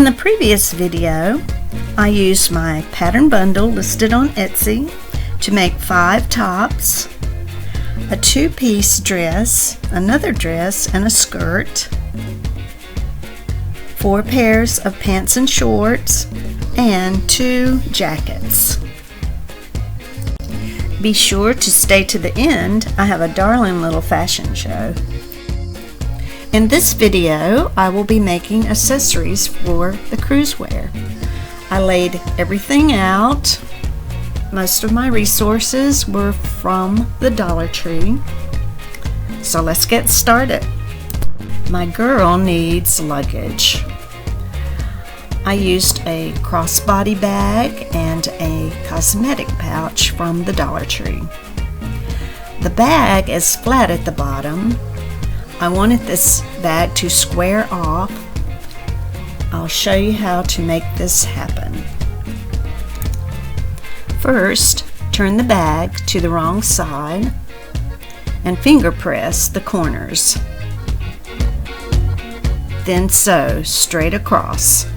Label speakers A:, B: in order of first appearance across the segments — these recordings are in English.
A: In the previous video, I used my pattern bundle listed on Etsy to make 5 tops, a 2-piece dress, another dress, and a skirt, 4 pairs of pants and shorts, and 2 jackets. Be sure to stay to the end. I have a darling little fashion show. In this video, I will be making accessories for the cruise wear. I laid everything out. Most of my resources were from the Dollar Tree. So let's get started. My girl needs luggage. I used a crossbody bag and a cosmetic pouch from the Dollar Tree. The bag is flat at the bottom. I wanted this bag to square off. I'll show you how to make this happen. First, turn the bag to the wrong side and finger press the corners. Then sew straight across.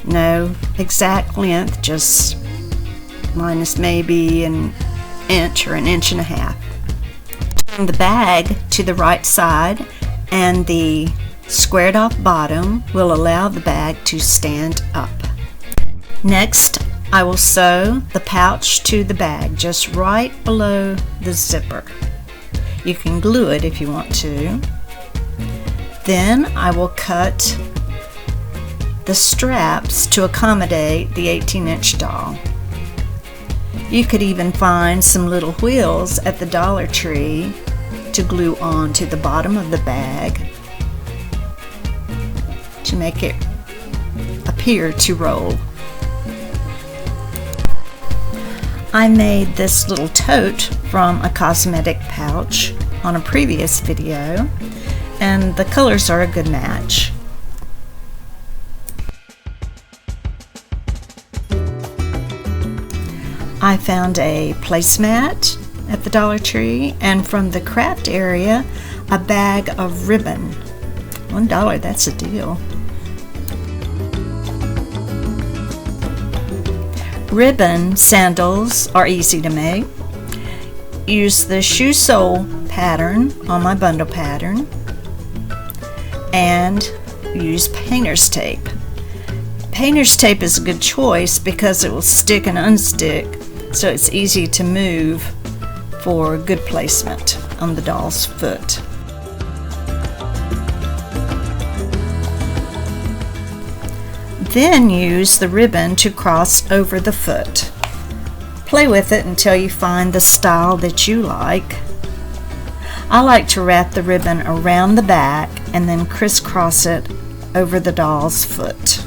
A: No exact length, just minus maybe an inch or an inch and a half. Turn the bag to the right side, and the squared off bottom will allow the bag to stand up. Next, I will sew the pouch to the bag just right below the zipper. You can glue it if you want to. Then I will cut the straps to accommodate the 18-inch doll. You could even find some little wheels at the Dollar Tree to glue on to the bottom of the bag to make it appear to roll. I made this little tote from a cosmetic pouch on a previous video, and the colors are a good match. I found a placemat at the Dollar Tree, and from the craft area, a bag of ribbon. $1, that's a deal. Ribbon sandals are easy to make. Use the shoe sole pattern on my bundle pattern and use painter's tape. Painter's tape is a good choice because it will stick and unstick, so it's easy to move for good placement on the doll's foot. Then use the ribbon to cross over the foot. Play with it until you find the style that you like. I like to wrap the ribbon around the back and then crisscross it over the doll's foot.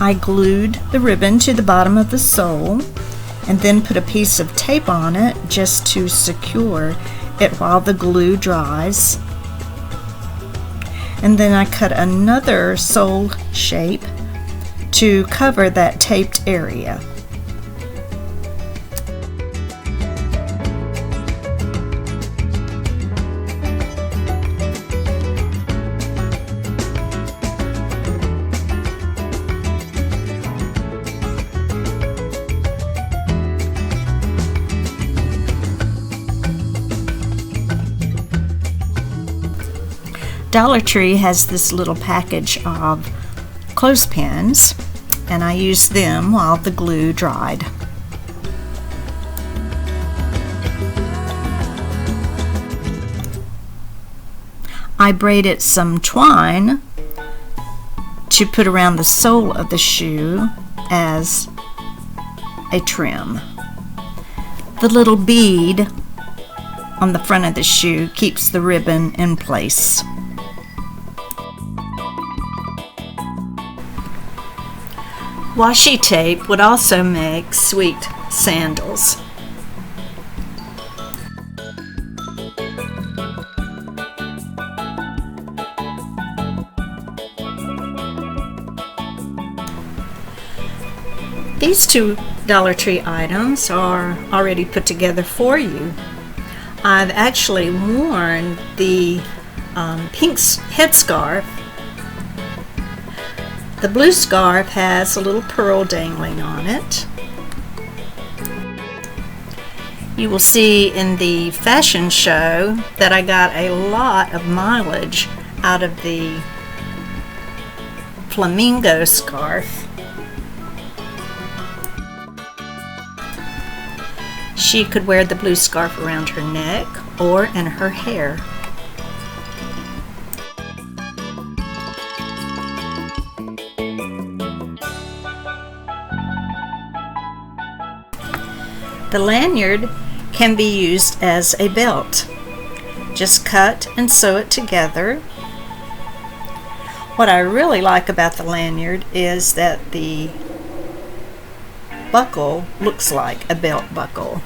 A: I glued the ribbon to the bottom of the sole and then put a piece of tape on it just to secure it while the glue dries. And then I cut another sole shape to cover that taped area. Dollar Tree has this little package of clothespins, and I used them while the glue dried. I braided some twine to put around the sole of the shoe as a trim. The little bead on the front of the shoe keeps the ribbon in place. Washi tape would also make sweet sandals. these two Dollar Tree items are already put together for you. I've actually worn the pink headscarf. The blue scarf has a little pearl dangling on it. You will see in the fashion show that I got a lot of mileage out of the flamingo scarf. She could wear the blue scarf around her neck or in her hair. The lanyard can be used as a belt. Just cut and sew it together. What I really like about the lanyard is that the buckle looks like a belt buckle.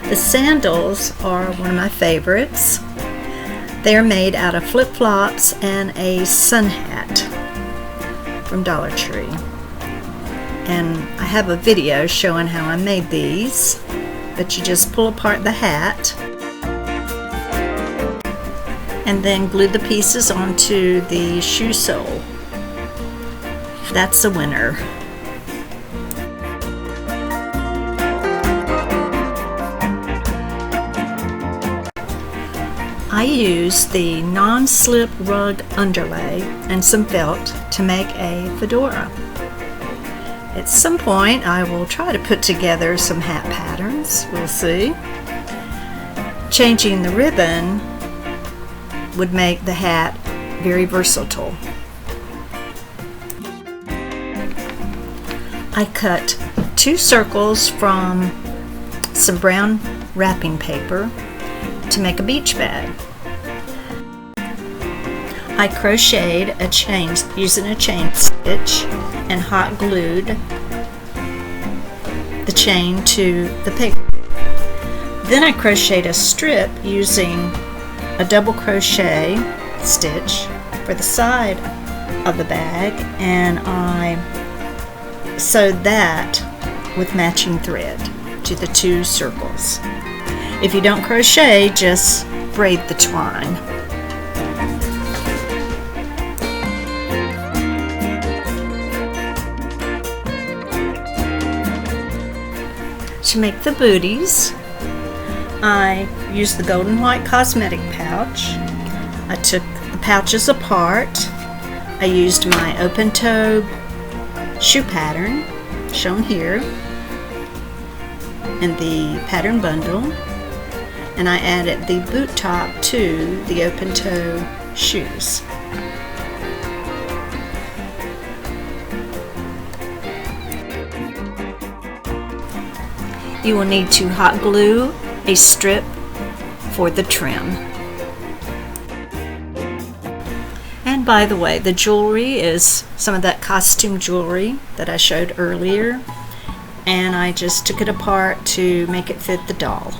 A: The sandals are one of my favorites. They're made out of flip-flops and a sun hat from Dollar Tree. And I have a video showing how I made these, but you just pull apart the hat and then glue the pieces onto the shoe sole. That's a winner. I used the non-slip rug underlay and some felt to make a fedora. At some point I will try to put together some hat patterns, we'll see. Changing the ribbon would make the hat very versatile. I cut 2 circles from some brown wrapping paper to make a beach bag. I crocheted a chain using a chain stitch and hot glued the chain to the paper. Then I crocheted a strip using a double crochet stitch for the side of the bag, and I sewed that with matching thread to the 2 circles. If you don't crochet, just braid the twine. To make the booties, I used the golden white cosmetic pouch. I took the pouches apart. I used my open toe shoe pattern shown here in the pattern bundle, and I added the boot top to the open toe shoes. You will need to hot glue a strip for the trim. And by the way, the jewelry is some of that costume jewelry that I showed earlier, and I just took it apart to make it fit the doll.